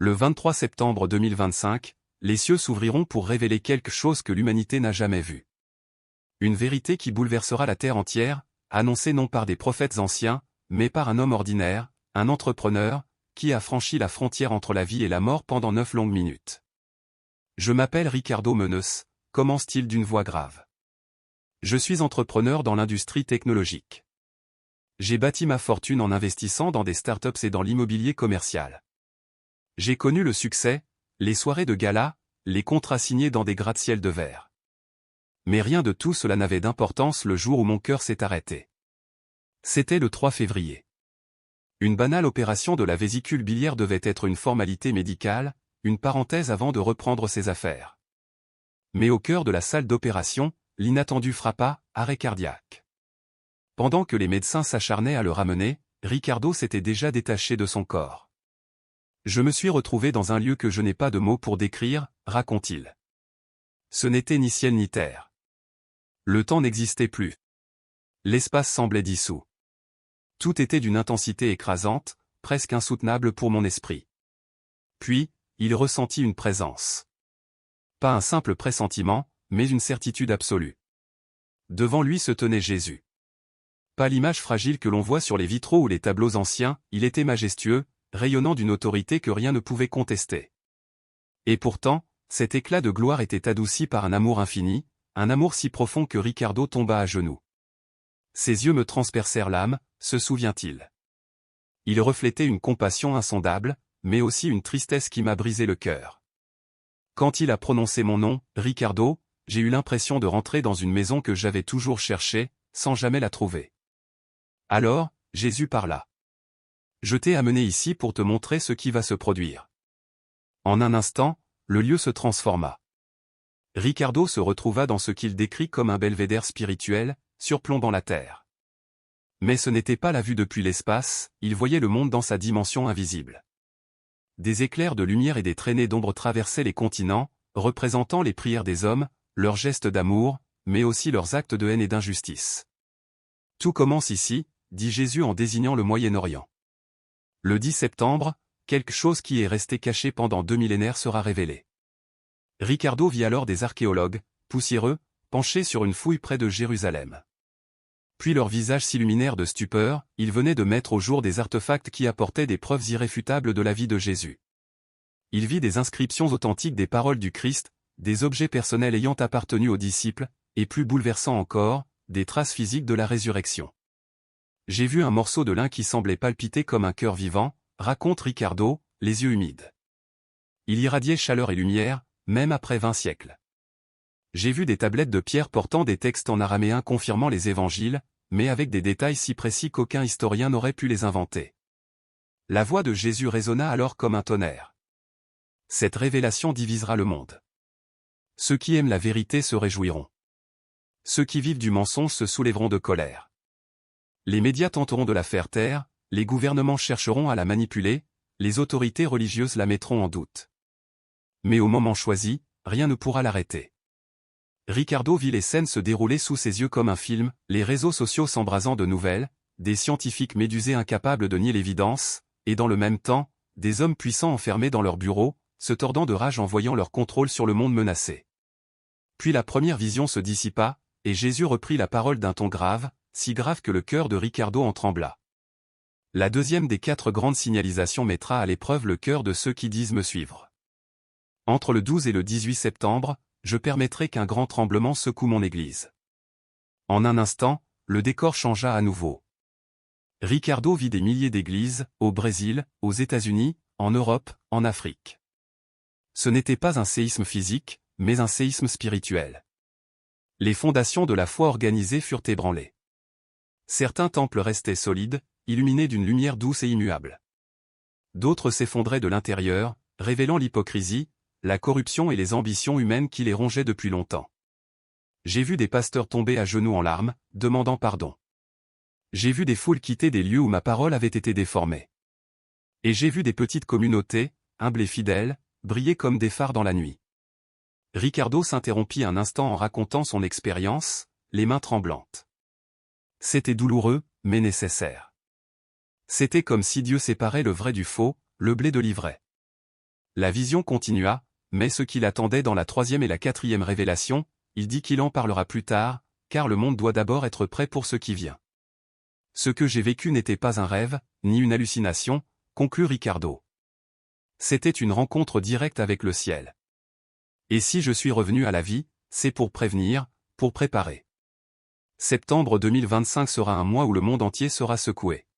Le 23 septembre 2025, les cieux s'ouvriront pour révéler quelque chose que l'humanité n'a jamais vu. Une vérité qui bouleversera la terre entière, annoncée non par des prophètes anciens, mais par un homme ordinaire, un entrepreneur, qui a franchi la frontière entre la vie et la mort pendant 9 longues minutes. Je m'appelle Ricardo Menes, commence-t-il d'une voix grave. Je suis entrepreneur dans l'industrie technologique. J'ai bâti ma fortune en investissant dans des startups et dans l'immobilier commercial. J'ai connu le succès, les soirées de gala, les contrats signés dans des gratte-ciel de verre. Mais rien de tout cela n'avait d'importance le jour où mon cœur s'est arrêté. C'était le 3 février. Une banale opération de la vésicule biliaire devait être une formalité médicale, une parenthèse avant de reprendre ses affaires. Mais au cœur de la salle d'opération, l'inattendu frappa, arrêt cardiaque. Pendant que les médecins s'acharnaient à le ramener, Ricardo s'était déjà détaché de son corps. Je me suis retrouvé dans un lieu que je n'ai pas de mots pour décrire, raconte-t-il. Ce n'était ni ciel ni terre. Le temps n'existait plus. L'espace semblait dissous. Tout était d'une intensité écrasante, presque insoutenable pour mon esprit. Puis, il ressentit une présence. Pas un simple pressentiment, mais une certitude absolue. Devant lui se tenait Jésus. Pas l'image fragile que l'on voit sur les vitraux ou les tableaux anciens, il était majestueux, rayonnant d'une autorité que rien ne pouvait contester. Et pourtant, cet éclat de gloire était adouci par un amour infini, un amour si profond que Ricardo tomba à genoux. Ses yeux me transpercèrent l'âme, se souvient-il. Il reflétait une compassion insondable, mais aussi une tristesse qui m'a brisé le cœur. Quand il a prononcé mon nom, Ricardo, j'ai eu l'impression de rentrer dans une maison que j'avais toujours cherchée, sans jamais la trouver. Alors, Jésus parla. Je t'ai amené ici pour te montrer ce qui va se produire. En un instant, le lieu se transforma. Ricardo se retrouva dans ce qu'il décrit comme un belvédère spirituel, surplombant la terre. Mais ce n'était pas la vue depuis l'espace, il voyait le monde dans sa dimension invisible. Des éclairs de lumière et des traînées d'ombre traversaient les continents, représentant les prières des hommes, leurs gestes d'amour, mais aussi leurs actes de haine et d'injustice. Tout commence ici, dit Jésus en désignant le Moyen-Orient. Le 10 septembre, quelque chose qui est resté caché pendant 2 millénaires sera révélé. Ricardo vit alors des archéologues, poussiéreux, penchés sur une fouille près de Jérusalem. Puis leurs visages s'illuminèrent de stupeur, ils venaient de mettre au jour des artefacts qui apportaient des preuves irréfutables de la vie de Jésus. Il vit des inscriptions authentiques des paroles du Christ, des objets personnels ayant appartenu aux disciples, et plus bouleversant encore, des traces physiques de la résurrection. J'ai vu un morceau de lin qui semblait palpiter comme un cœur vivant, raconte Ricardo, les yeux humides. Il irradiait chaleur et lumière, même après 20 siècles. J'ai vu des tablettes de pierre portant des textes en araméen confirmant les évangiles, mais avec des détails si précis qu'aucun historien n'aurait pu les inventer. La voix de Jésus résonna alors comme un tonnerre. Cette révélation divisera le monde. Ceux qui aiment la vérité se réjouiront. Ceux qui vivent du mensonge se soulèveront de colère. Les médias tenteront de la faire taire, les gouvernements chercheront à la manipuler, les autorités religieuses la mettront en doute. Mais au moment choisi, rien ne pourra l'arrêter. Ricardo vit les scènes se dérouler sous ses yeux comme un film, les réseaux sociaux s'embrasant de nouvelles, des scientifiques médusés incapables de nier l'évidence, et dans le même temps, des hommes puissants enfermés dans leurs bureaux, se tordant de rage en voyant leur contrôle sur le monde menacé. Puis la première vision se dissipa, et Jésus reprit la parole d'un ton grave, si grave que le cœur de Ricardo en trembla. La deuxième des 4 grandes signalisations mettra à l'épreuve le cœur de ceux qui disent me suivre. Entre le 12 et le 18 septembre, je permettrai qu'un grand tremblement secoue mon église. En un instant, le décor changea à nouveau. Ricardo vit des milliers d'églises, au Brésil, aux États-Unis, en Europe, en Afrique. Ce n'était pas un séisme physique, mais un séisme spirituel. Les fondations de la foi organisée furent ébranlées. Certains temples restaient solides, illuminés d'une lumière douce et immuable. D'autres s'effondraient de l'intérieur, révélant l'hypocrisie, la corruption et les ambitions humaines qui les rongeaient depuis longtemps. J'ai vu des pasteurs tomber à genoux en larmes, demandant pardon. J'ai vu des foules quitter des lieux où ma parole avait été déformée. Et j'ai vu des petites communautés, humbles et fidèles, briller comme des phares dans la nuit. Ricardo s'interrompit un instant en racontant son expérience, les mains tremblantes. C'était douloureux, mais nécessaire. C'était comme si Dieu séparait le vrai du faux, le blé de l'ivraie. La vision continua, mais ce qu'il attendait dans la troisième et la quatrième révélation, il dit qu'il en parlera plus tard, car le monde doit d'abord être prêt pour ce qui vient. Ce que j'ai vécu n'était pas un rêve, ni une hallucination, conclut Ricardo. C'était une rencontre directe avec le ciel. Et si je suis revenu à la vie, c'est pour prévenir, pour préparer. Septembre 2025 sera un mois où le monde entier sera secoué.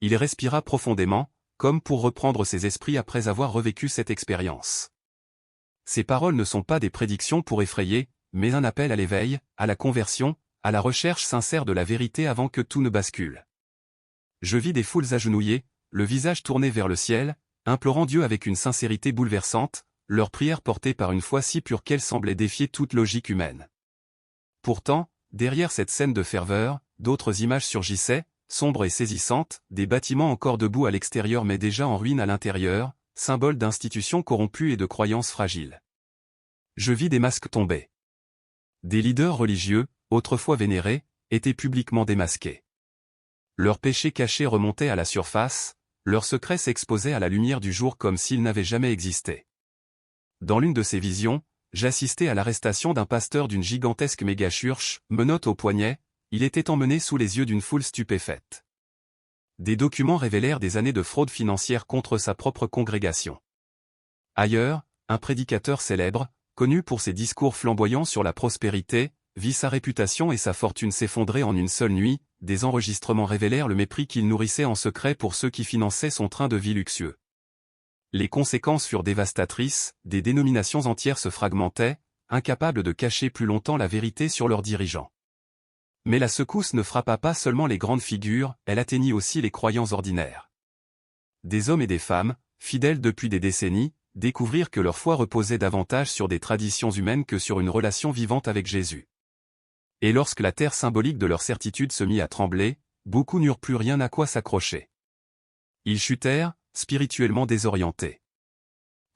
Il respira profondément, comme pour reprendre ses esprits après avoir revécu cette expérience. Ces paroles ne sont pas des prédictions pour effrayer, mais un appel à l'éveil, à la conversion, à la recherche sincère de la vérité avant que tout ne bascule. Je vis des foules agenouillées, le visage tourné vers le ciel, implorant Dieu avec une sincérité bouleversante, leurs prières portées par une foi si pure qu'elle semblait défier toute logique humaine. Pourtant, derrière cette scène de ferveur, d'autres images surgissaient, sombres et saisissantes, des bâtiments encore debout à l'extérieur mais déjà en ruine à l'intérieur, symboles d'institutions corrompues et de croyances fragiles. Je vis des masques tomber. Des leaders religieux, autrefois vénérés, étaient publiquement démasqués. Leurs péchés cachés remontaient à la surface, leurs secrets s'exposaient à la lumière du jour comme s'ils n'avaient jamais existé. Dans l'une de ces visions, j'assistais à l'arrestation d'un pasteur d'une gigantesque méga-church, menottes au poignet, il était emmené sous les yeux d'une foule stupéfaite. Des documents révélèrent des années de fraude financière contre sa propre congrégation. Ailleurs, un prédicateur célèbre, connu pour ses discours flamboyants sur la prospérité, vit sa réputation et sa fortune s'effondrer en une seule nuit, des enregistrements révélèrent le mépris qu'il nourrissait en secret pour ceux qui finançaient son train de vie luxueux. Les conséquences furent dévastatrices, des dénominations entières se fragmentaient, incapables de cacher plus longtemps la vérité sur leurs dirigeants. Mais la secousse ne frappa pas seulement les grandes figures, elle atteignit aussi les croyants ordinaires. Des hommes et des femmes, fidèles depuis des décennies, découvrirent que leur foi reposait davantage sur des traditions humaines que sur une relation vivante avec Jésus. Et lorsque la terre symbolique de leur certitude se mit à trembler, beaucoup n'eurent plus rien à quoi s'accrocher. Ils chutèrent, spirituellement désorientés.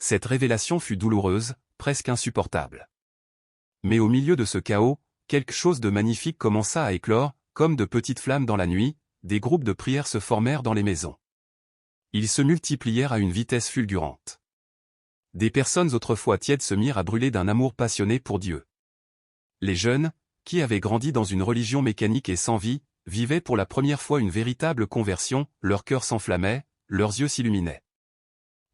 Cette révélation fut douloureuse, presque insupportable. Mais au milieu de ce chaos, quelque chose de magnifique commença à éclore, comme de petites flammes dans la nuit, des groupes de prière se formèrent dans les maisons. Ils se multiplièrent à une vitesse fulgurante. Des personnes autrefois tièdes se mirent à brûler d'un amour passionné pour Dieu. Les jeunes, qui avaient grandi dans une religion mécanique et sans vie, vivaient pour la première fois une véritable conversion, leur cœur s'enflammait, leurs yeux s'illuminaient.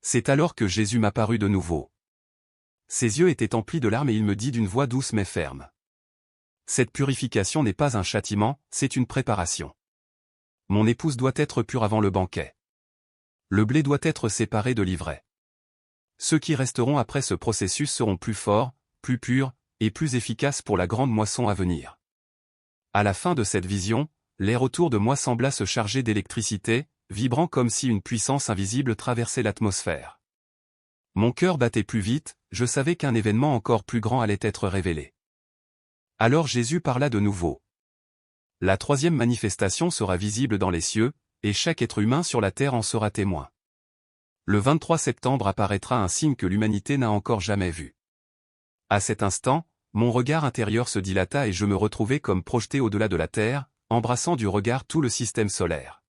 C'est alors que Jésus m'apparut de nouveau. Ses yeux étaient emplis de larmes et il me dit d'une voix douce mais ferme. Cette purification n'est pas un châtiment, c'est une préparation. Mon épouse doit être pure avant le banquet. Le blé doit être séparé de l'ivraie. Ceux qui resteront après ce processus seront plus forts, plus purs, et plus efficaces pour la grande moisson à venir. À la fin de cette vision, l'air autour de moi sembla se charger d'électricité, vibrant comme si une puissance invisible traversait l'atmosphère. Mon cœur battait plus vite, je savais qu'un événement encore plus grand allait être révélé. Alors Jésus parla de nouveau. La troisième manifestation sera visible dans les cieux, et chaque être humain sur la terre en sera témoin. Le 23 septembre apparaîtra un signe que l'humanité n'a encore jamais vu. À cet instant, mon regard intérieur se dilata et je me retrouvai comme projeté au-delà de la Terre, embrassant du regard tout le système solaire.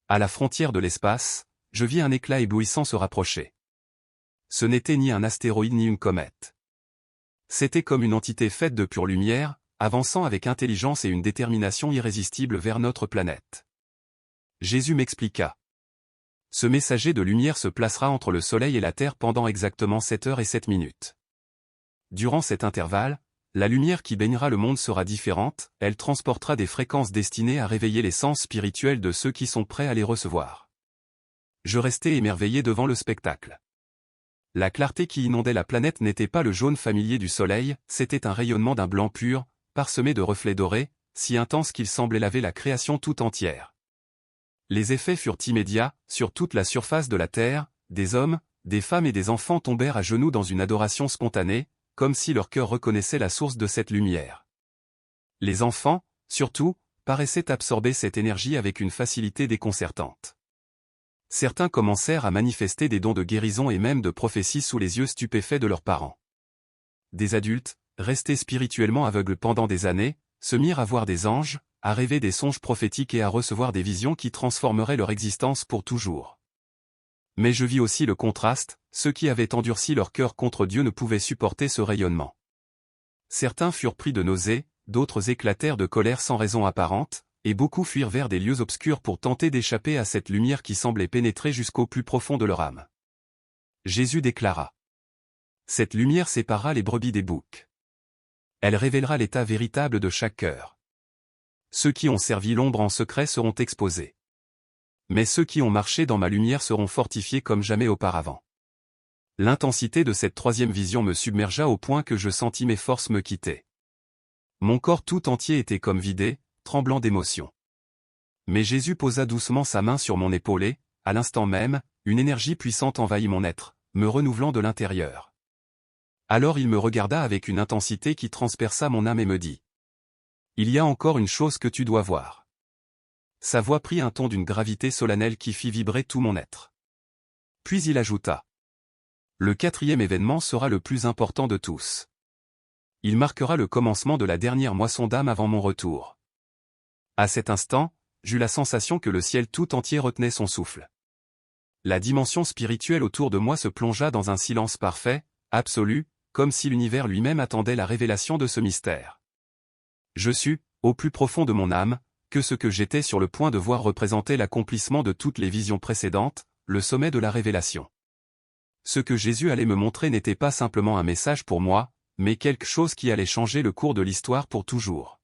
À la frontière de l'espace, je vis un éclat éblouissant se rapprocher. Ce n'était ni un astéroïde ni une comète. C'était comme une entité faite de pure lumière, avançant avec intelligence et une détermination irrésistible vers notre planète. Jésus m'expliqua. Ce messager de lumière se placera entre le Soleil et la Terre pendant exactement 7 heures et 7 minutes. Durant cet intervalle, la lumière qui baignera le monde sera différente, elle transportera des fréquences destinées à réveiller les sens spirituels de ceux qui sont prêts à les recevoir. Je restai émerveillé devant le spectacle. La clarté qui inondait la planète n'était pas le jaune familier du soleil, c'était un rayonnement d'un blanc pur, parsemé de reflets dorés, si intense qu'il semblait laver la création tout entière. Les effets furent immédiats, sur toute la surface de la Terre, des hommes, des femmes et des enfants tombèrent à genoux dans une adoration spontanée, comme si leur cœur reconnaissait la source de cette lumière. Les enfants, surtout, paraissaient absorber cette énergie avec une facilité déconcertante. Certains commencèrent à manifester des dons de guérison et même de prophétie sous les yeux stupéfaits de leurs parents. Des adultes, restés spirituellement aveugles pendant des années, se mirent à voir des anges, à rêver des songes prophétiques et à recevoir des visions qui transformeraient leur existence pour toujours. Mais je vis aussi le contraste, ceux qui avaient endurci leur cœur contre Dieu ne pouvaient supporter ce rayonnement. Certains furent pris de nausées, d'autres éclatèrent de colère sans raison apparente, et beaucoup fuirent vers des lieux obscurs pour tenter d'échapper à cette lumière qui semblait pénétrer jusqu'au plus profond de leur âme. Jésus déclara: cette lumière séparera les brebis des boucs. Elle révélera l'état véritable de chaque cœur. Ceux qui ont servi l'ombre en secret seront exposés. Mais ceux qui ont marché dans ma lumière seront fortifiés comme jamais auparavant. L'intensité de cette troisième vision me submergea au point que je sentis mes forces me quitter. Mon corps tout entier était comme vidé, tremblant d'émotion. Mais Jésus posa doucement sa main sur mon épaule et, à l'instant même, une énergie puissante envahit mon être, me renouvelant de l'intérieur. Alors il me regarda avec une intensité qui transperça mon âme et me dit: il y a encore une chose que tu dois voir. Sa voix prit un ton d'une gravité solennelle qui fit vibrer tout mon être. Puis il ajouta: le quatrième événement sera le plus important de tous. Il marquera le commencement de la dernière moisson d'âme avant mon retour. À cet instant, j'eus la sensation que le ciel tout entier retenait son souffle. La dimension spirituelle autour de moi se plongea dans un silence parfait, absolu, comme si l'univers lui-même attendait la révélation de ce mystère. Je sus, au plus profond de mon âme, que ce que j'étais sur le point de voir représentait l'accomplissement de toutes les visions précédentes, le sommet de la révélation. Ce que Jésus allait me montrer n'était pas simplement un message pour moi, mais quelque chose qui allait changer le cours de l'histoire pour toujours.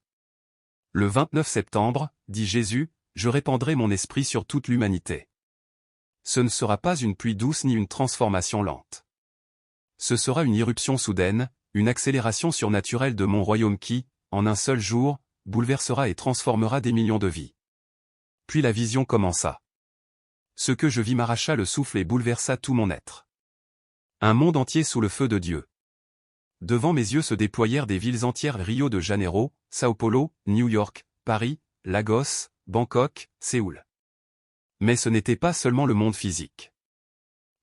Le 29 septembre, dit Jésus, je répandrai mon esprit sur toute l'humanité. Ce ne sera pas une pluie douce ni une transformation lente. Ce sera une irruption soudaine, une accélération surnaturelle de mon royaume qui, en un seul jour, bouleversera et transformera des millions de vies. Puis la vision commença. Ce que je vis m'arracha le souffle et bouleversa tout mon être. Un monde entier sous le feu de Dieu. Devant mes yeux se déployèrent des villes entières: Rio de Janeiro, Sao Paulo, New York, Paris, Lagos, Bangkok, Séoul. Mais ce n'était pas seulement le monde physique.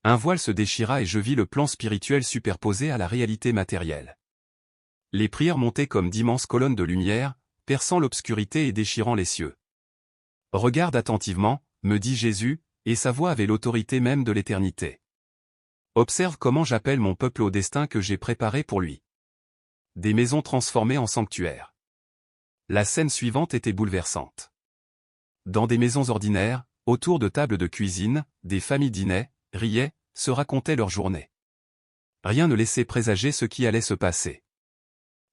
Un voile se déchira et je vis le plan spirituel superposé à la réalité matérielle. Les prières montaient comme d'immenses colonnes de lumière, perçant l'obscurité et déchirant les cieux. Regarde attentivement, me dit Jésus, et sa voix avait l'autorité même de l'éternité. Observe comment j'appelle mon peuple au destin que j'ai préparé pour lui. Des maisons transformées en sanctuaires. La scène suivante était bouleversante. Dans des maisons ordinaires, autour de tables de cuisine, des familles dînaient, riaient, se racontaient leur journée. Rien ne laissait présager ce qui allait se passer.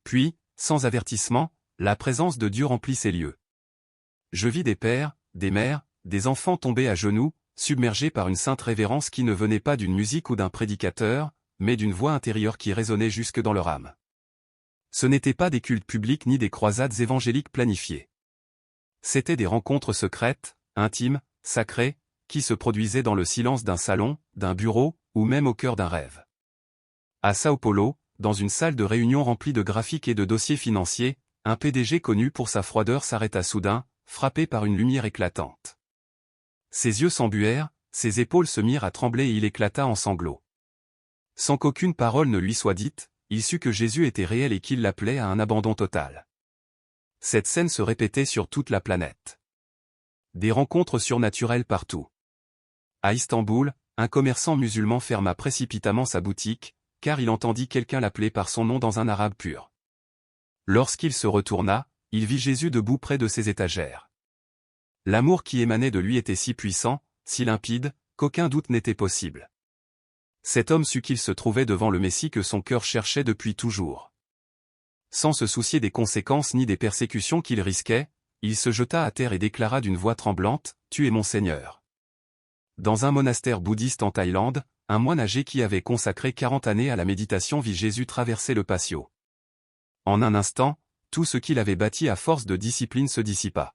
Puis, sans avertissement, la présence de Dieu remplit ces lieux. Je vis des pères, des mères, des enfants tombés à genoux, submergés par une sainte révérence qui ne venait pas d'une musique ou d'un prédicateur, mais d'une voix intérieure qui résonnait jusque dans leur âme. Ce n'étaient pas des cultes publics ni des croisades évangéliques planifiées. C'étaient des rencontres secrètes, intimes, sacrées, qui se produisaient dans le silence d'un salon, d'un bureau, ou même au cœur d'un rêve. À Sao Paulo, dans une salle de réunion remplie de graphiques et de dossiers financiers, un PDG connu pour sa froideur s'arrêta soudain, frappé par une lumière éclatante. Ses yeux s'embuèrent, ses épaules se mirent à trembler et il éclata en sanglots. Sans qu'aucune parole ne lui soit dite, il sut que Jésus était réel et qu'il l'appelait à un abandon total. Cette scène se répétait sur toute la planète. Des rencontres surnaturelles partout. À Istanbul, un commerçant musulman ferma précipitamment sa boutique, car il entendit quelqu'un l'appeler par son nom dans un arabe pur. Lorsqu'il se retourna, il vit Jésus debout près de ses étagères. L'amour qui émanait de lui était si puissant, si limpide, qu'aucun doute n'était possible. Cet homme sut qu'il se trouvait devant le Messie que son cœur cherchait depuis toujours. Sans se soucier des conséquences ni des persécutions qu'il risquait, il se jeta à terre et déclara d'une voix tremblante, « Tu es mon Seigneur ». Dans un monastère bouddhiste en Thaïlande, un moine âgé qui avait consacré 40 années à la méditation vit Jésus traverser le patio. En un instant, tout ce qu'il avait bâti à force de discipline se dissipa.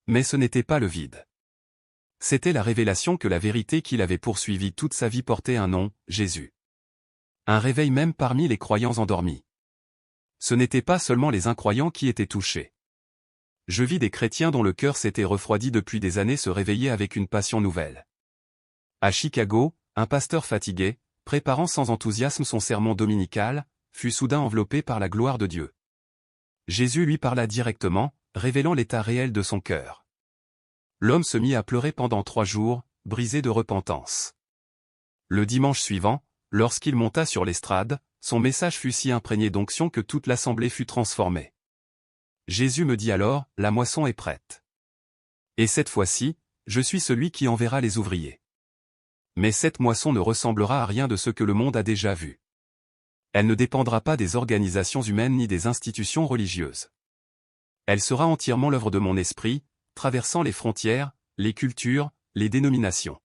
Mais ce n'était pas le vide. C'était la révélation que la vérité qu'il avait poursuivie toute sa vie portait un nom, Jésus. Un réveil même parmi les croyants endormis. Ce n'étaient pas seulement les incroyants qui étaient touchés. Je vis des chrétiens dont le cœur s'était refroidi depuis des années se réveiller avec une passion nouvelle. À Chicago, un pasteur fatigué, préparant sans enthousiasme son sermon dominical, fut soudain enveloppé par la gloire de Dieu. Jésus lui parla directement, révélant l'état réel de son cœur. L'homme se mit à pleurer pendant 3 jours, brisé de repentance. Le dimanche suivant, lorsqu'il monta sur l'estrade, son message fut si imprégné d'onction que toute l'assemblée fut transformée. Jésus me dit alors, la moisson est prête. Et cette fois-ci, je suis celui qui enverra les ouvriers. Mais cette moisson ne ressemblera à rien de ce que le monde a déjà vu. Elle ne dépendra pas des organisations humaines ni des institutions religieuses. Elle sera entièrement l'œuvre de mon esprit, traversant les frontières, les cultures, les dénominations.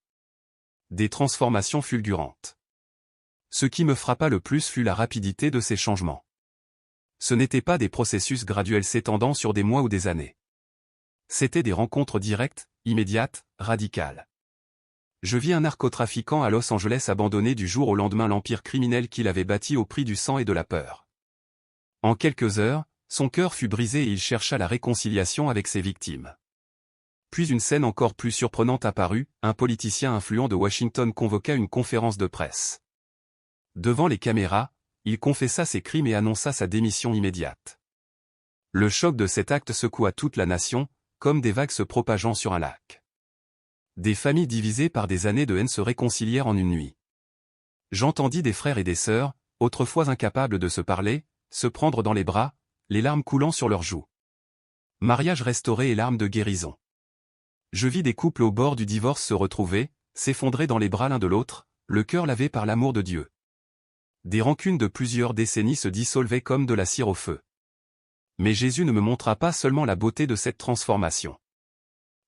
Des transformations fulgurantes. Ce qui me frappa le plus fut la rapidité de ces changements. Ce n'étaient pas des processus graduels s'étendant sur des mois ou des années. C'étaient des rencontres directes, immédiates, radicales. Je vis un narcotrafiquant à Los Angeles abandonner du jour au lendemain l'empire criminel qu'il avait bâti au prix du sang et de la peur. En quelques heures, son cœur fut brisé et il chercha la réconciliation avec ses victimes. Puis une scène encore plus surprenante apparut, un politicien influent de Washington convoqua une conférence de presse. Devant les caméras, il confessa ses crimes et annonça sa démission immédiate. Le choc de cet acte secoua toute la nation, comme des vagues se propageant sur un lac. Des familles divisées par des années de haine se réconcilièrent en une nuit. J'entendis des frères et des sœurs, autrefois incapables de se parler, se prendre dans les bras, les larmes coulant sur leurs joues. Mariage restauré et larmes de guérison. Je vis des couples au bord du divorce se retrouver, s'effondrer dans les bras l'un de l'autre, le cœur lavé par l'amour de Dieu. Des rancunes de plusieurs décennies se dissolvaient comme de la cire au feu. Mais Jésus ne me montra pas seulement la beauté de cette transformation.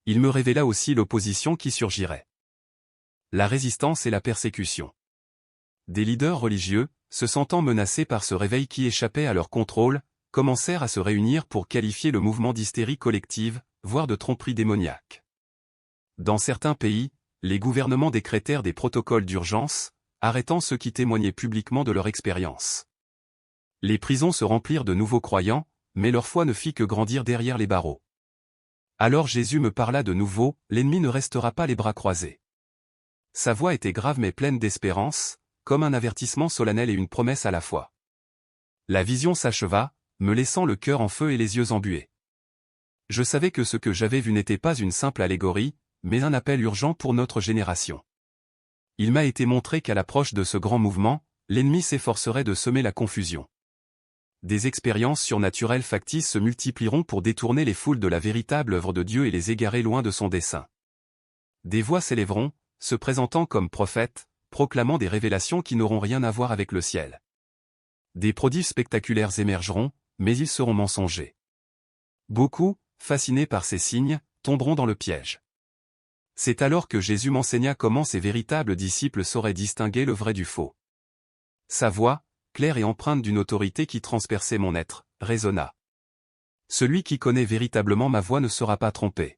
Il me révéla aussi l'opposition qui surgirait. La résistance et la persécution. Des leaders religieux, se sentant menacés par ce réveil qui échappait à leur contrôle, commencèrent à se réunir pour qualifier le mouvement d'hystérie collective, voire de tromperie démoniaque. Dans certains pays, les gouvernements décrétèrent des protocoles d'urgence, arrêtant ceux qui témoignaient publiquement de leur expérience. Les prisons se remplirent de nouveaux croyants, mais leur foi ne fit que grandir derrière les barreaux. Alors Jésus me parla de nouveau, l'ennemi ne restera pas les bras croisés. Sa voix était grave mais pleine d'espérance, comme un avertissement solennel et une promesse à la fois. La vision s'acheva, me laissant le cœur en feu et les yeux embués. Je savais que ce que j'avais vu n'était pas une simple allégorie, mais un appel urgent pour notre génération. Il m'a été montré qu'à l'approche de ce grand mouvement, l'ennemi s'efforcerait de semer la confusion. Des expériences surnaturelles factices se multiplieront pour détourner les foules de la véritable œuvre de Dieu et les égarer loin de son dessein. Des voix s'élèveront, se présentant comme prophètes, proclamant des révélations qui n'auront rien à voir avec le ciel. Des prodiges spectaculaires émergeront, mais ils seront mensongers. Beaucoup, fascinés par ces signes, tomberont dans le piège. C'est alors que Jésus m'enseigna comment ses véritables disciples sauraient distinguer le vrai du faux. Sa voix, claire et empreinte d'une autorité qui transperçait mon être, résonna. Celui qui connaît véritablement ma voix ne sera pas trompé.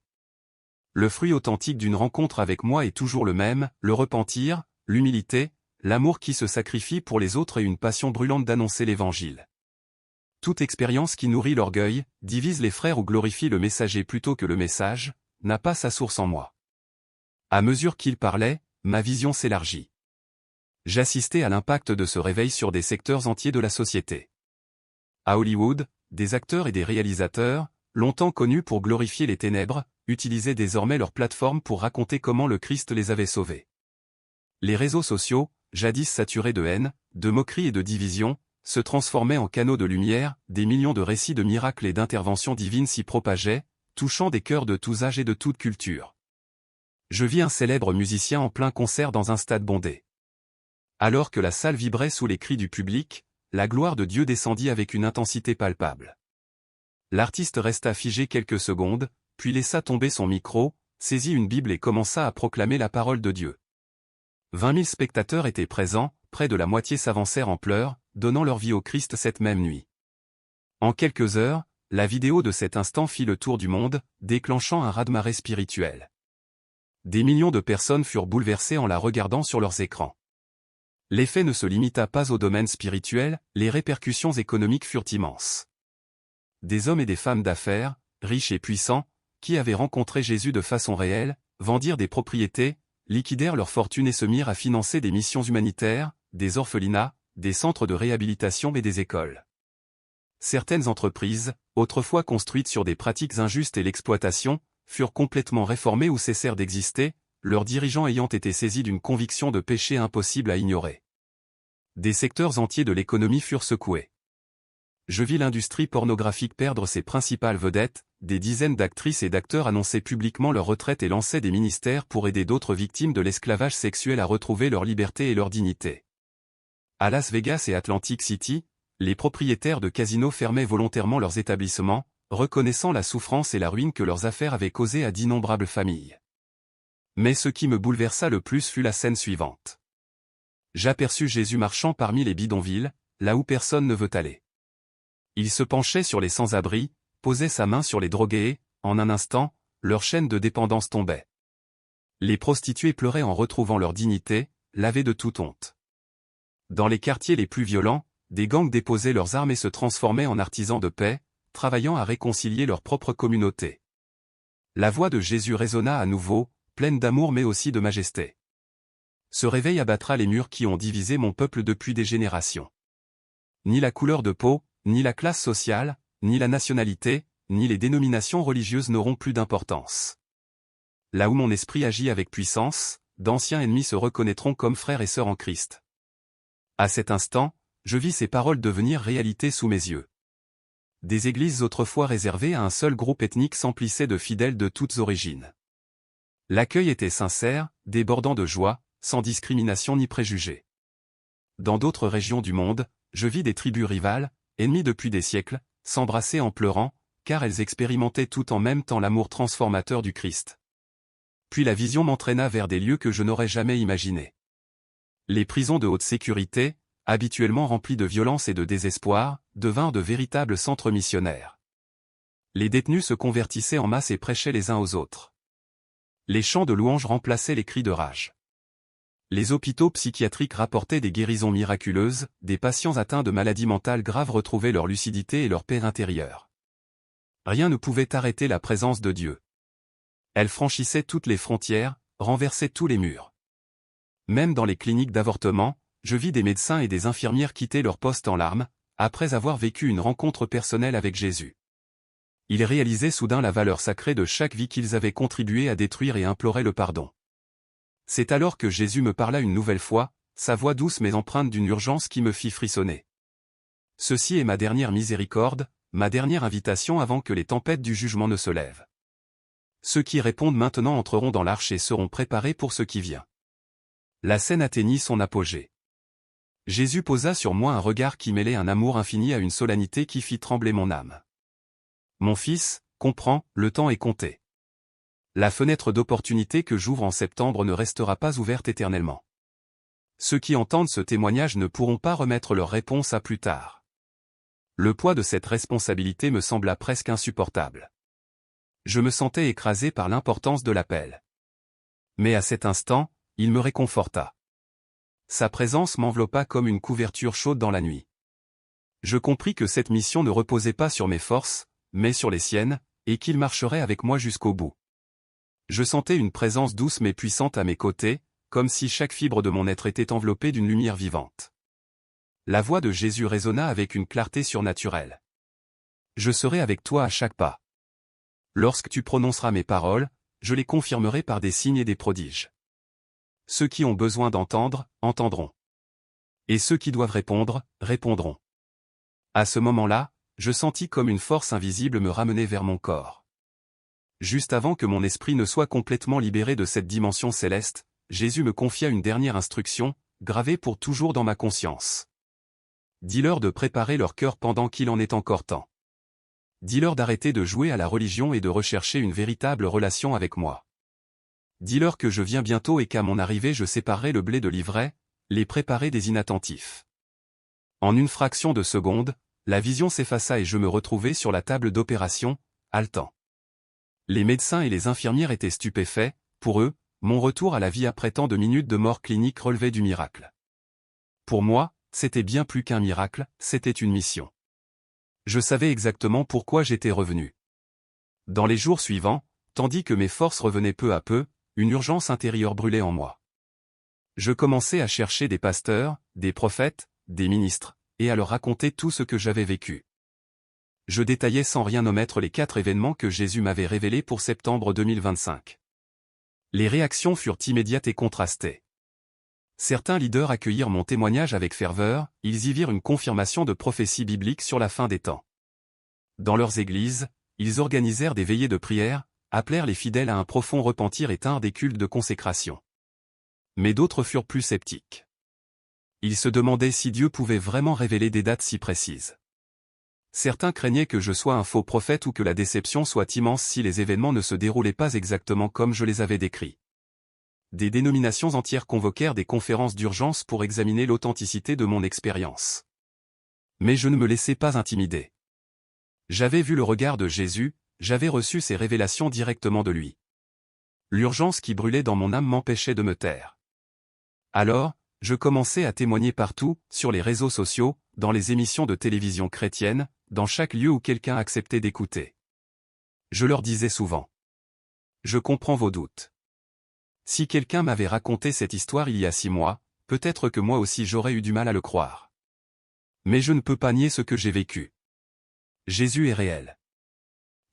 Le fruit authentique d'une rencontre avec moi est toujours le même, le repentir, l'humilité, l'amour qui se sacrifie pour les autres et une passion brûlante d'annoncer l'Évangile. Toute expérience qui nourrit l'orgueil, divise les frères ou glorifie le messager plutôt que le message, n'a pas sa source en moi. À mesure qu'il parlait, ma vision s'élargit. J'assistais à l'impact de ce réveil sur des secteurs entiers de la société. À Hollywood, des acteurs et des réalisateurs, longtemps connus pour glorifier les ténèbres, utilisaient désormais leur plateforme pour raconter comment le Christ les avait sauvés. Les réseaux sociaux, jadis saturés de haine, de moquerie et de division, se transformaient en canaux de lumière, des millions de récits de miracles et d'interventions divines s'y propageaient, touchant des cœurs de tous âges et de toute culture. Je vis un célèbre musicien en plein concert dans un stade bondé. Alors que la salle vibrait sous les cris du public, la gloire de Dieu descendit avec une intensité palpable. L'artiste resta figé quelques secondes, puis laissa tomber son micro, saisit une Bible et commença à proclamer la parole de Dieu. 20 000 spectateurs étaient présents, près de la moitié s'avancèrent en pleurs, donnant leur vie au Christ cette même nuit. En quelques heures, la vidéo de cet instant fit le tour du monde, déclenchant un raz-de-marée spirituel. Des millions de personnes furent bouleversées en la regardant sur leurs écrans. L'effet ne se limita pas au domaine spirituel, les répercussions économiques furent immenses. Des hommes et des femmes d'affaires, riches et puissants, qui avaient rencontré Jésus de façon réelle, vendirent des propriétés, liquidèrent leur fortune et se mirent à financer des missions humanitaires, des orphelinats, des centres de réhabilitation et des écoles. Certaines entreprises, autrefois construites sur des pratiques injustes et l'exploitation, furent complètement réformées ou cessèrent d'exister, leurs dirigeants ayant été saisis d'une conviction de péché impossible à ignorer. Des secteurs entiers de l'économie furent secoués. Je vis l'industrie pornographique perdre ses principales vedettes, des dizaines d'actrices et d'acteurs annonçaient publiquement leur retraite et lançaient des ministères pour aider d'autres victimes de l'esclavage sexuel à retrouver leur liberté et leur dignité. À Las Vegas et Atlantic City, les propriétaires de casinos fermaient volontairement leurs établissements, reconnaissant la souffrance et la ruine que leurs affaires avaient causées à d'innombrables familles. Mais ce qui me bouleversa le plus fut la scène suivante. J'aperçus Jésus marchant parmi les bidonvilles, là où personne ne veut aller. Il se penchait sur les sans-abri, posait sa main sur les drogués et, en un instant, leur chaîne de dépendance tombait. Les prostituées pleuraient en retrouvant leur dignité, lavées de toute honte. Dans les quartiers les plus violents, des gangs déposaient leurs armes et se transformaient en artisans de paix, travaillant à réconcilier leur propre communauté. La voix de Jésus résonna à nouveau, pleine d'amour mais aussi de majesté. Ce réveil abattra les murs qui ont divisé mon peuple depuis des générations. Ni la couleur de peau, ni la classe sociale, ni la nationalité, ni les dénominations religieuses n'auront plus d'importance. Là où mon esprit agit avec puissance, d'anciens ennemis se reconnaîtront comme frères et sœurs en Christ. À cet instant, je vis ces paroles devenir réalité sous mes yeux. Des églises autrefois réservées à un seul groupe ethnique s'emplissaient de fidèles de toutes origines. L'accueil était sincère, débordant de joie, sans discrimination ni préjugés. Dans d'autres régions du monde, je vis des tribus rivales, ennemies depuis des siècles, s'embrasser en pleurant, car elles expérimentaient tout en même temps l'amour transformateur du Christ. Puis la vision m'entraîna vers des lieux que je n'aurais jamais imaginés. Les prisons de haute sécurité, habituellement remplies de violence et de désespoir, devinrent de véritables centres missionnaires. Les détenus se convertissaient en masse et prêchaient les uns aux autres. Les chants de louanges remplaçaient les cris de rage. Les hôpitaux psychiatriques rapportaient des guérisons miraculeuses, des patients atteints de maladies mentales graves retrouvaient leur lucidité et leur paix intérieure. Rien ne pouvait arrêter la présence de Dieu. Elle franchissait toutes les frontières, renversait tous les murs. Même dans les cliniques d'avortement, je vis des médecins et des infirmières quitter leur poste en larmes, après avoir vécu une rencontre personnelle avec Jésus. Ils réalisaient soudain la valeur sacrée de chaque vie qu'ils avaient contribué à détruire et imploraient le pardon. C'est alors que Jésus me parla une nouvelle fois, sa voix douce mais empreinte d'une urgence qui me fit frissonner. Ceci est ma dernière miséricorde, ma dernière invitation avant que les tempêtes du jugement ne se lèvent. Ceux qui répondent maintenant entreront dans l'arche et seront préparés pour ce qui vient. La scène atteignit son apogée. Jésus posa sur moi un regard qui mêlait un amour infini à une solennité qui fit trembler mon âme. Mon fils, comprends, le temps est compté. La fenêtre d'opportunité que j'ouvre en septembre ne restera pas ouverte éternellement. Ceux qui entendent ce témoignage ne pourront pas remettre leur réponse à plus tard. Le poids de cette responsabilité me sembla presque insupportable. Je me sentais écrasé par l'importance de l'appel. Mais à cet instant, il me réconforta. Sa présence m'enveloppa comme une couverture chaude dans la nuit. Je compris que cette mission ne reposait pas sur mes forces, mais sur les siennes, et qu'il marcherait avec moi jusqu'au bout. Je sentais une présence douce mais puissante à mes côtés, comme si chaque fibre de mon être était enveloppée d'une lumière vivante. La voix de Jésus résonna avec une clarté surnaturelle. Je serai avec toi à chaque pas. Lorsque tu prononceras mes paroles, je les confirmerai par des signes et des prodiges. Ceux qui ont besoin d'entendre, entendront. Et ceux qui doivent répondre, répondront. À ce moment-là, je sentis comme une force invisible me ramener vers mon corps. Juste avant que mon esprit ne soit complètement libéré de cette dimension céleste, Jésus me confia une dernière instruction, gravée pour toujours dans ma conscience. Dis-leur de préparer leur cœur pendant qu'il en est encore temps. Dis-leur d'arrêter de jouer à la religion et de rechercher une véritable relation avec moi. Dis-leur que je viens bientôt et qu'à mon arrivée je séparerai le blé de l'ivraie, les préparer des inattentifs. En une fraction de seconde, la vision s'effaça et je me retrouvai sur la table d'opération, haletant. Les médecins et les infirmières étaient stupéfaits, pour eux, mon retour à la vie après tant de minutes de mort clinique relevait du miracle. Pour moi, c'était bien plus qu'un miracle, c'était une mission. Je savais exactement pourquoi j'étais revenu. Dans les jours suivants, tandis que mes forces revenaient peu à peu, une urgence intérieure brûlait en moi. Je commençais à chercher des pasteurs, des prophètes, des ministres, et à leur raconter tout ce que j'avais vécu. Je détaillais sans rien omettre les 4 événements que Jésus m'avait révélés pour septembre 2025. Les réactions furent immédiates et contrastées. Certains leaders accueillirent mon témoignage avec ferveur, ils y virent une confirmation de prophétie biblique sur la fin des temps. Dans leurs églises, ils organisèrent des veillées de prière, appelèrent les fidèles à un profond repentir et tinrent des cultes de consécration. Mais d'autres furent plus sceptiques. Ils se demandaient si Dieu pouvait vraiment révéler des dates si précises. Certains craignaient que je sois un faux prophète ou que la déception soit immense si les événements ne se déroulaient pas exactement comme je les avais décrits. Des dénominations entières convoquèrent des conférences d'urgence pour examiner l'authenticité de mon expérience. Mais je ne me laissais pas intimider. J'avais vu le regard de Jésus, j'avais reçu ses révélations directement de lui. L'urgence qui brûlait dans mon âme m'empêchait de me taire. Alors, je commençais à témoigner partout, sur les réseaux sociaux, dans les émissions de télévision chrétiennes, dans chaque lieu où quelqu'un acceptait d'écouter. Je leur disais souvent: je comprends vos doutes. Si quelqu'un m'avait raconté cette histoire il y a 6 mois, peut-être que moi aussi j'aurais eu du mal à le croire. Mais je ne peux pas nier ce que j'ai vécu. Jésus est réel.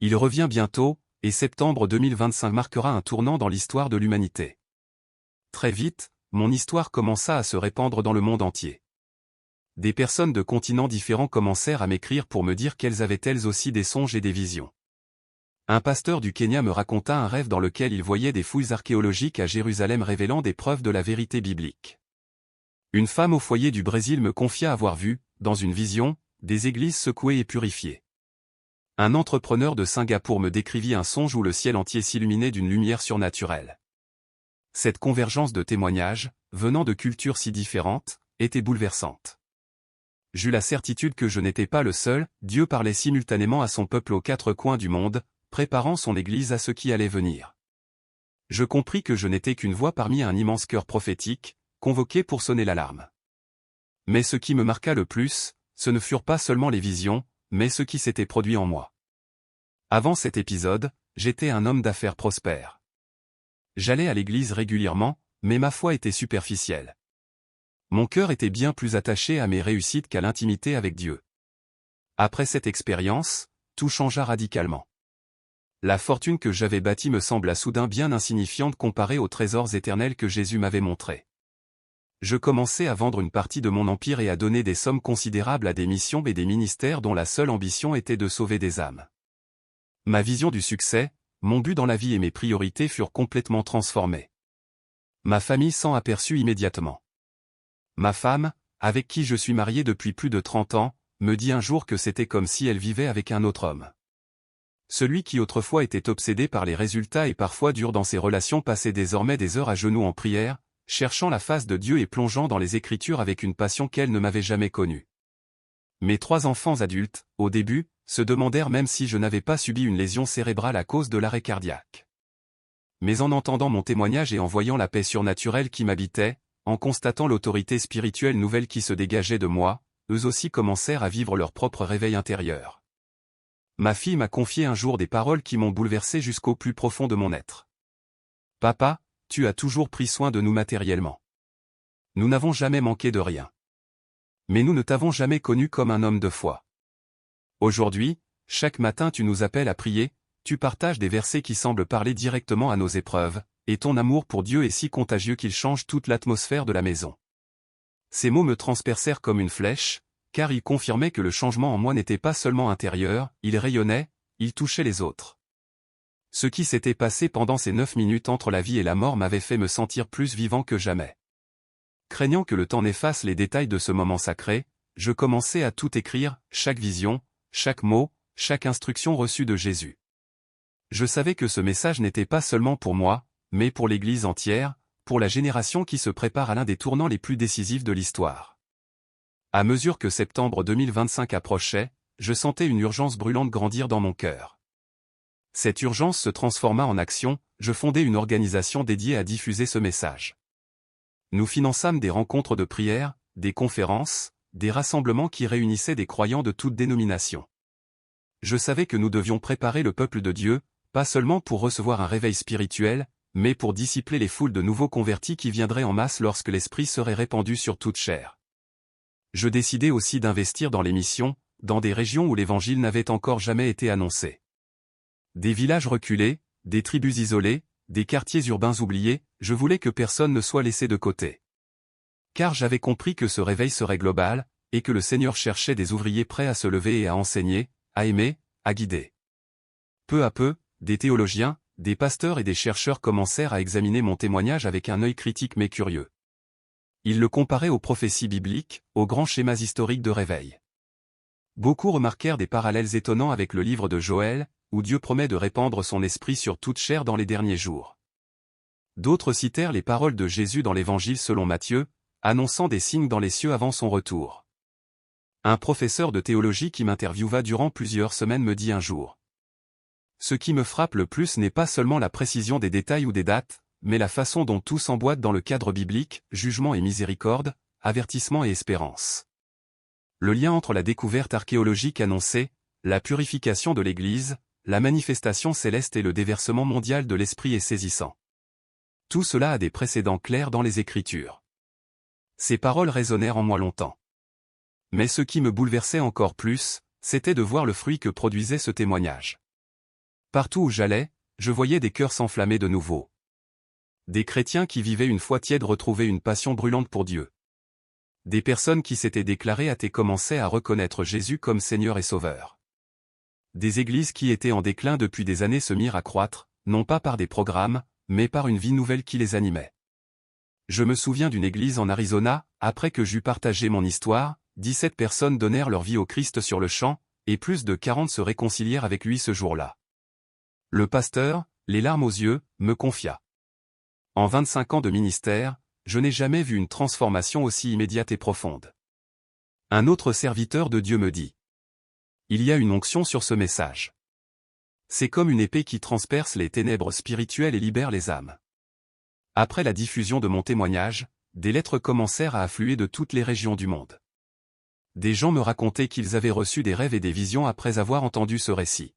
Il revient bientôt, et septembre 2025 marquera un tournant dans l'histoire de l'humanité. Très vite, mon histoire commença à se répandre dans le monde entier. Des personnes de continents différents commencèrent à m'écrire pour me dire qu'elles avaient elles aussi des songes et des visions. Un pasteur du Kenya me raconta un rêve dans lequel il voyait des fouilles archéologiques à Jérusalem révélant des preuves de la vérité biblique. Une femme au foyer du Brésil me confia avoir vu, dans une vision, des églises secouées et purifiées. Un entrepreneur de Singapour me décrivit un songe où le ciel entier s'illuminait d'une lumière surnaturelle. Cette convergence de témoignages, venant de cultures si différentes, était bouleversante. J'eus la certitude que je n'étais pas le seul, Dieu parlait simultanément à son peuple aux 4 coins du monde, préparant son Église à ce qui allait venir. Je compris que je n'étais qu'une voix parmi un immense chœur prophétique, convoqué pour sonner l'alarme. Mais ce qui me marqua le plus, ce ne furent pas seulement les visions, mais ce qui s'était produit en moi. Avant cet épisode, j'étais un homme d'affaires prospère. J'allais à l'église régulièrement, mais ma foi était superficielle. Mon cœur était bien plus attaché à mes réussites qu'à l'intimité avec Dieu. Après cette expérience, tout changea radicalement. La fortune que j'avais bâtie me sembla soudain bien insignifiante comparée aux trésors éternels que Jésus m'avait montrés. Je commençais à vendre une partie de mon empire et à donner des sommes considérables à des missions et des ministères dont la seule ambition était de sauver des âmes. Ma vision du succès, mon but dans la vie et mes priorités furent complètement transformés. Ma famille s'en aperçut immédiatement. Ma femme, avec qui je suis marié depuis plus de 30 ans, me dit un jour que c'était comme si elle vivait avec un autre homme. Celui qui autrefois était obsédé par les résultats et parfois dur dans ses relations passait désormais des heures à genoux en prière, cherchant la face de Dieu et plongeant dans les Écritures avec une passion qu'elle ne m'avait jamais connue. Mes 3 enfants adultes, au début, se demandèrent même si je n'avais pas subi une lésion cérébrale à cause de l'arrêt cardiaque. Mais en entendant mon témoignage et en voyant la paix surnaturelle qui m'habitait, en constatant l'autorité spirituelle nouvelle qui se dégageait de moi, eux aussi commencèrent à vivre leur propre réveil intérieur. Ma fille m'a confié un jour des paroles qui m'ont bouleversé jusqu'au plus profond de mon être. « Papa, tu as toujours pris soin de nous matériellement. Nous n'avons jamais manqué de rien. Mais nous ne t'avons jamais connu comme un homme de foi. Aujourd'hui, chaque matin tu nous appelles à prier, tu partages des versets qui semblent parler directement à nos épreuves, et ton amour pour Dieu est si contagieux qu'il change toute l'atmosphère de la maison. » Ces mots me transpercèrent comme une flèche, car ils confirmaient que le changement en moi n'était pas seulement intérieur, il rayonnait, il touchait les autres. Ce qui s'était passé pendant ces 9 minutes entre la vie et la mort m'avait fait me sentir plus vivant que jamais. Craignant que le temps n'efface les détails de ce moment sacré, je commençais à tout écrire, chaque vision, chaque mot, chaque instruction reçue de Jésus. Je savais que ce message n'était pas seulement pour moi, mais pour l'Église entière, pour la génération qui se prépare à l'un des tournants les plus décisifs de l'histoire. À mesure que septembre 2025 approchait, je sentais une urgence brûlante grandir dans mon cœur. Cette urgence se transforma en action, je fondai une organisation dédiée à diffuser ce message. Nous finançâmes des rencontres de prière, des conférences, des rassemblements qui réunissaient des croyants de toutes dénominations. Je savais que nous devions préparer le peuple de Dieu, pas seulement pour recevoir un réveil spirituel, mais pour discipler les foules de nouveaux convertis qui viendraient en masse lorsque l'Esprit serait répandu sur toute chair. Je décidai aussi d'investir dans les missions, dans des régions où l'Évangile n'avait encore jamais été annoncé. Des villages reculés, des tribus isolées, des quartiers urbains oubliés, je voulais que personne ne soit laissé de côté. Car j'avais compris que ce réveil serait global, et que le Seigneur cherchait des ouvriers prêts à se lever et à enseigner, à aimer, à guider. Peu à peu, des théologiens, des pasteurs et des chercheurs commencèrent à examiner mon témoignage avec un œil critique mais curieux. Ils le comparaient aux prophéties bibliques, aux grands schémas historiques de réveil. Beaucoup remarquèrent des parallèles étonnants avec le livre de Joël, où Dieu promet de répandre son esprit sur toute chair dans les derniers jours. D'autres citèrent les paroles de Jésus dans l'Évangile selon Matthieu, annonçant des signes dans les cieux avant son retour. Un professeur de théologie qui m'interviewa durant plusieurs semaines me dit un jour: ce qui me frappe le plus n'est pas seulement la précision des détails ou des dates, mais la façon dont tout s'emboîte dans le cadre biblique, jugement et miséricorde, avertissement et espérance. Le lien entre la découverte archéologique annoncée, la purification de l'Église, la manifestation céleste et le déversement mondial de l'Esprit est saisissant. Tout cela a des précédents clairs dans les Écritures. Ces paroles résonnèrent en moi longtemps. Mais ce qui me bouleversait encore plus, c'était de voir le fruit que produisait ce témoignage. Partout où j'allais, je voyais des cœurs s'enflammer de nouveau. Des chrétiens qui vivaient une foi tiède retrouvaient une passion brûlante pour Dieu. Des personnes qui s'étaient déclarées athées commençaient à reconnaître Jésus comme Seigneur et Sauveur. Des églises qui étaient en déclin depuis des années se mirent à croître, non pas par des programmes, mais par une vie nouvelle qui les animait. Je me souviens d'une église en Arizona, après que j'eus partagé mon histoire, 17 personnes donnèrent leur vie au Christ sur le champ, et plus de 40 se réconcilièrent avec lui ce jour-là. Le pasteur, les larmes aux yeux, me confia: en 25 ans de ministère, je n'ai jamais vu une transformation aussi immédiate et profonde. Un autre serviteur de Dieu me dit: il y a une onction sur ce message. C'est comme une épée qui transperce les ténèbres spirituelles et libère les âmes. Après la diffusion de mon témoignage, des lettres commencèrent à affluer de toutes les régions du monde. Des gens me racontaient qu'ils avaient reçu des rêves et des visions après avoir entendu ce récit.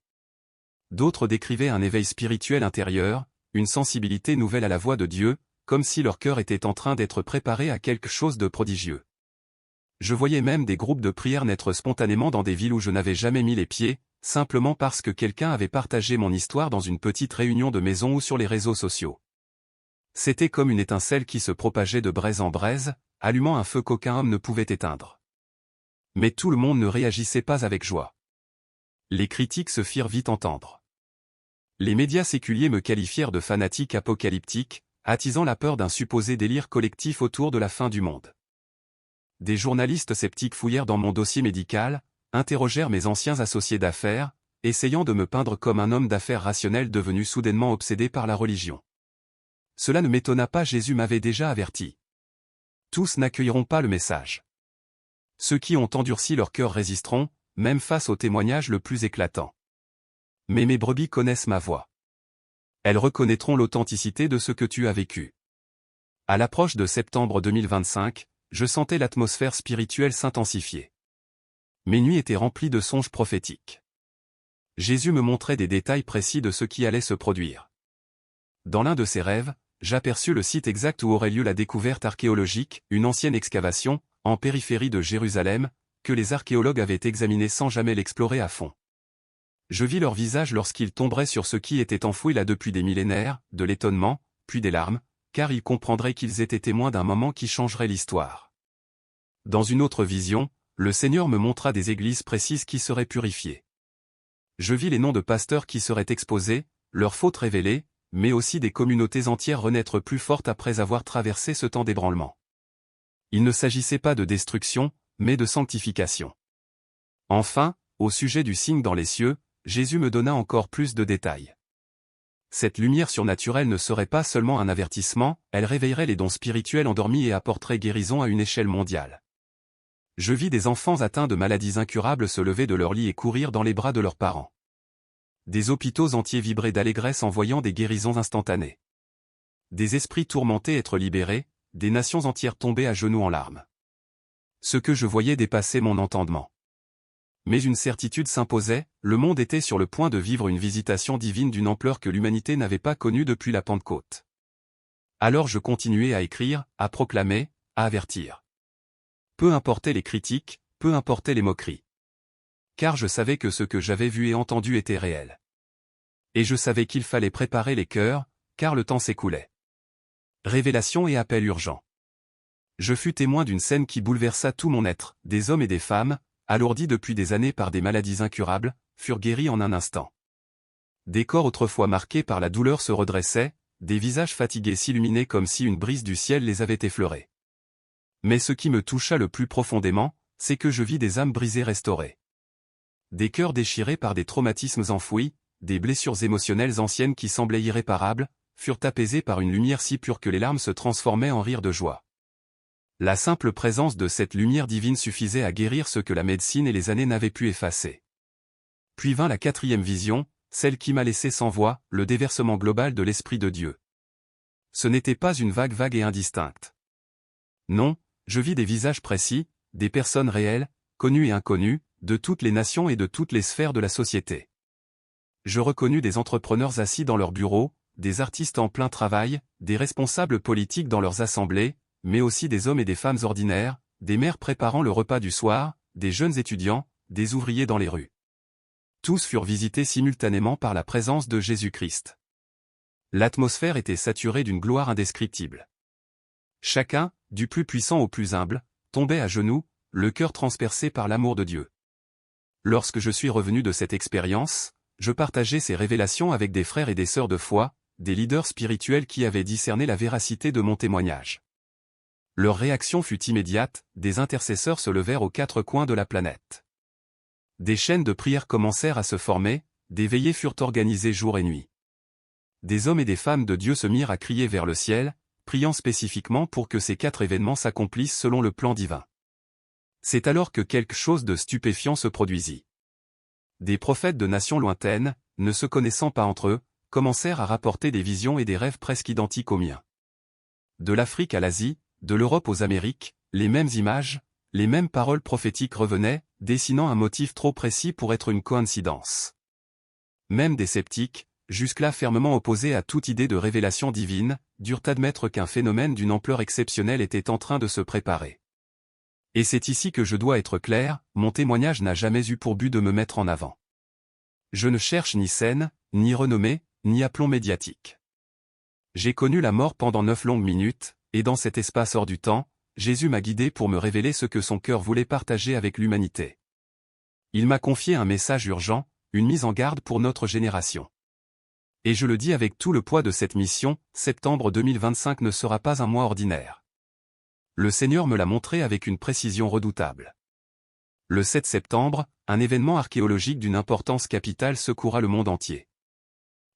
D'autres décrivaient un éveil spirituel intérieur, une sensibilité nouvelle à la voix de Dieu, comme si leur cœur était en train d'être préparé à quelque chose de prodigieux. Je voyais même des groupes de prière naître spontanément dans des villes où je n'avais jamais mis les pieds, simplement parce que quelqu'un avait partagé mon histoire dans une petite réunion de maison ou sur les réseaux sociaux. C'était comme une étincelle qui se propageait de braise en braise, allumant un feu qu'aucun homme ne pouvait éteindre. Mais tout le monde ne réagissait pas avec joie. Les critiques se firent vite entendre. Les médias séculiers me qualifièrent de fanatique apocalyptique, attisant la peur d'un supposé délire collectif autour de la fin du monde. Des journalistes sceptiques fouillèrent dans mon dossier médical, interrogèrent mes anciens associés d'affaires, essayant de me peindre comme un homme d'affaires rationnel devenu soudainement obsédé par la religion. Cela ne m'étonna pas, Jésus m'avait déjà averti. Tous n'accueilleront pas le message. Ceux qui ont endurci leur cœur résisteront, même face au témoignage le plus éclatant. Mais mes brebis connaissent ma voix. Elles reconnaîtront l'authenticité de ce que tu as vécu. À l'approche de septembre 2025, je sentais l'atmosphère spirituelle s'intensifier. Mes nuits étaient remplies de songes prophétiques. Jésus me montrait des détails précis de ce qui allait se produire. Dans l'un de ses rêves, j'aperçus le site exact où aurait lieu la découverte archéologique, une ancienne excavation, en périphérie de Jérusalem, que les archéologues avaient examiné sans jamais l'explorer à fond. Je vis leur visage lorsqu'ils tomberaient sur ce qui était enfoui là depuis des millénaires, de l'étonnement, puis des larmes, car ils comprendraient qu'ils étaient témoins d'un moment qui changerait l'histoire. Dans une autre vision, le Seigneur me montra des églises précises qui seraient purifiées. Je vis les noms de pasteurs qui seraient exposés, leurs fautes révélées, mais aussi des communautés entières renaître plus fortes après avoir traversé ce temps d'ébranlement. Il ne s'agissait pas de destruction, mais de sanctification. Enfin, au sujet du signe dans les cieux, Jésus me donna encore plus de détails. Cette lumière surnaturelle ne serait pas seulement un avertissement, elle réveillerait les dons spirituels endormis et apporterait guérison à une échelle mondiale. Je vis des enfants atteints de maladies incurables se lever de leur lit et courir dans les bras de leurs parents. Des hôpitaux entiers vibraient d'allégresse en voyant des guérisons instantanées. Des esprits tourmentés être libérés, des nations entières tomber à genoux en larmes. Ce que je voyais dépassait mon entendement. Mais une certitude s'imposait, le monde était sur le point de vivre une visitation divine d'une ampleur que l'humanité n'avait pas connue depuis la Pentecôte. Alors je continuais à écrire, à proclamer, à avertir. Peu importaient les critiques, peu importaient les moqueries. Car je savais que ce que j'avais vu et entendu était réel. Et je savais qu'il fallait préparer les cœurs, car le temps s'écoulait. Révélation et appel urgent. Je fus témoin d'une scène qui bouleversa tout mon être. Des hommes et des femmes, alourdis depuis des années par des maladies incurables, furent guéris en un instant. Des corps autrefois marqués par la douleur se redressaient, des visages fatigués s'illuminaient comme si une brise du ciel les avait effleurés. Mais ce qui me toucha le plus profondément, c'est que je vis des âmes brisées restaurées. Des cœurs déchirés par des traumatismes enfouis, des blessures émotionnelles anciennes qui semblaient irréparables, furent apaisés par une lumière si pure que les larmes se transformaient en rires de joie. La simple présence de cette lumière divine suffisait à guérir ce que la médecine et les années n'avaient pu effacer. Puis vint la quatrième vision, celle qui m'a laissé sans voix, le déversement global de l'Esprit de Dieu. Ce n'était pas une vague et indistincte. Non, je vis des visages précis, des personnes réelles, connues et inconnues, de toutes les nations et de toutes les sphères de la société. Je reconnus des entrepreneurs assis dans leurs bureaux, des artistes en plein travail, des responsables politiques dans leurs assemblées, mais aussi des hommes et des femmes ordinaires, des mères préparant le repas du soir, des jeunes étudiants, des ouvriers dans les rues. Tous furent visités simultanément par la présence de Jésus-Christ. L'atmosphère était saturée d'une gloire indescriptible. Chacun, du plus puissant au plus humble, tombait à genoux, le cœur transpercé par l'amour de Dieu. Lorsque je suis revenu de cette expérience, je partageais ces révélations avec des frères et des sœurs de foi, des leaders spirituels qui avaient discerné la véracité de mon témoignage. Leur réaction fut immédiate, des intercesseurs se levèrent aux quatre coins de la planète. Des chaînes de prière commencèrent à se former, des veillées furent organisées jour et nuit. Des hommes et des femmes de Dieu se mirent à crier vers le ciel, priant spécifiquement pour que ces 4 événements s'accomplissent selon le plan divin. C'est alors que quelque chose de stupéfiant se produisit. Des prophètes de nations lointaines, ne se connaissant pas entre eux, commencèrent à rapporter des visions et des rêves presque identiques aux miens. De l'Afrique à l'Asie, de l'Europe aux Amériques, les mêmes images, les mêmes paroles prophétiques revenaient, dessinant un motif trop précis pour être une coïncidence. Même des sceptiques, jusque-là fermement opposés à toute idée de révélation divine, durent admettre qu'un phénomène d'une ampleur exceptionnelle était en train de se préparer. Et c'est ici que je dois être clair, mon témoignage n'a jamais eu pour but de me mettre en avant. Je ne cherche ni scène, ni renommée, ni aplomb médiatique. J'ai connu la mort pendant 9 longues minutes, et dans cet espace hors du temps, Jésus m'a guidé pour me révéler ce que son cœur voulait partager avec l'humanité. Il m'a confié un message urgent, une mise en garde pour notre génération. Et je le dis avec tout le poids de cette mission, septembre 2025 ne sera pas un mois ordinaire. Le Seigneur me l'a montré avec une précision redoutable. Le 7 septembre, un événement archéologique d'une importance capitale secouera le monde entier.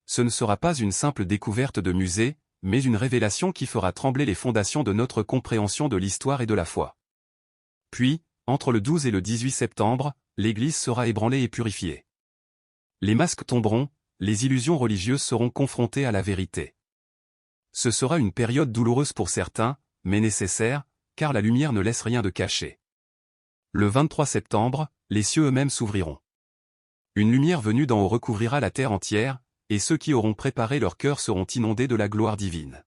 Ce ne sera pas une simple découverte de musée, mais une révélation qui fera trembler les fondations de notre compréhension de l'histoire et de la foi. Puis, entre le 12 et le 18 septembre, l'Église sera ébranlée et purifiée. Les masques tomberont, les illusions religieuses seront confrontées à la vérité. Ce sera une période douloureuse pour certains, mais nécessaire, car la lumière ne laisse rien de caché. Le 23 septembre, les cieux eux-mêmes s'ouvriront. Une lumière venue d'en haut recouvrira la terre entière, et ceux qui auront préparé leur cœur seront inondés de la gloire divine.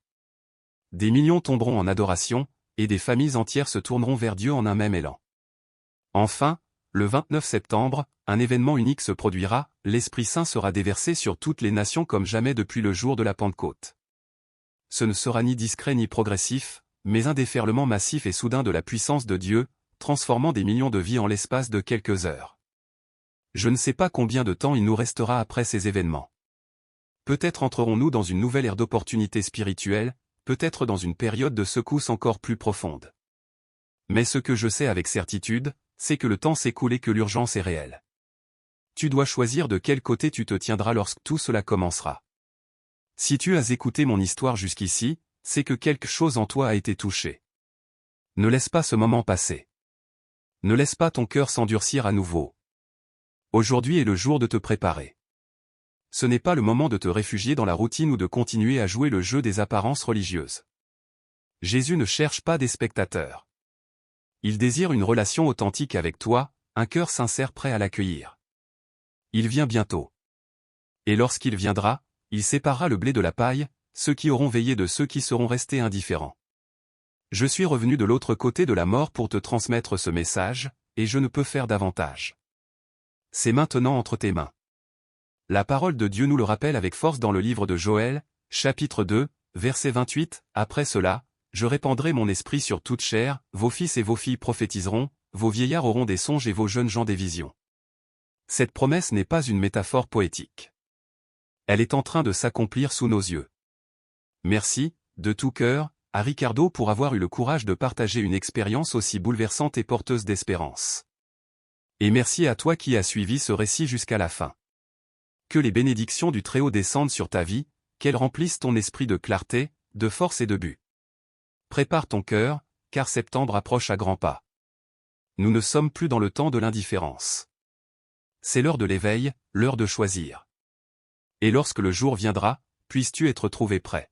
Des millions tomberont en adoration, et des familles entières se tourneront vers Dieu en un même élan. Enfin, le 29 septembre, un événement unique se produira, l'Esprit Saint sera déversé sur toutes les nations comme jamais depuis le jour de la Pentecôte. Ce ne sera ni discret ni progressif, mais un déferlement massif et soudain de la puissance de Dieu, transformant des millions de vies en l'espace de quelques heures. Je ne sais pas combien de temps il nous restera après ces événements. Peut-être entrerons-nous dans une nouvelle ère d'opportunités spirituelles, peut-être dans une période de secousse encore plus profonde. Mais ce que je sais avec certitude, c'est que le temps s'écoule et que l'urgence est réelle. Tu dois choisir de quel côté tu te tiendras lorsque tout cela commencera. Si tu as écouté mon histoire jusqu'ici, c'est que quelque chose en toi a été touché. Ne laisse pas ce moment passer. Ne laisse pas ton cœur s'endurcir à nouveau. Aujourd'hui est le jour de te préparer. Ce n'est pas le moment de te réfugier dans la routine ou de continuer à jouer le jeu des apparences religieuses. Jésus ne cherche pas des spectateurs. Il désire une relation authentique avec toi, un cœur sincère prêt à l'accueillir. Il vient bientôt. Et lorsqu'il viendra, il séparera le blé de la paille, ceux qui auront veillé de ceux qui seront restés indifférents. Je suis revenu de l'autre côté de la mort pour te transmettre ce message, et je ne peux faire davantage. C'est maintenant entre tes mains. La parole de Dieu nous le rappelle avec force dans le livre de Joël, Chapitre 2, verset 28, Après cela, je répandrai mon esprit sur toute chair, vos fils et vos filles prophétiseront, vos vieillards auront des songes et vos jeunes gens des visions. Cette promesse n'est pas une métaphore poétique. Elle est en train de s'accomplir sous nos yeux. Merci, de tout cœur, à Ricardo pour avoir eu le courage de partager une expérience aussi bouleversante et porteuse d'espérance. Et merci à toi qui as suivi ce récit jusqu'à la fin. Que les bénédictions du Très-Haut descendent sur ta vie, qu'elles remplissent ton esprit de clarté, de force et de but. Prépare ton cœur, car septembre approche à grands pas. Nous ne sommes plus dans le temps de l'indifférence. C'est l'heure de l'éveil, l'heure de choisir. Et lorsque le jour viendra, puisses-tu être trouvé prêt.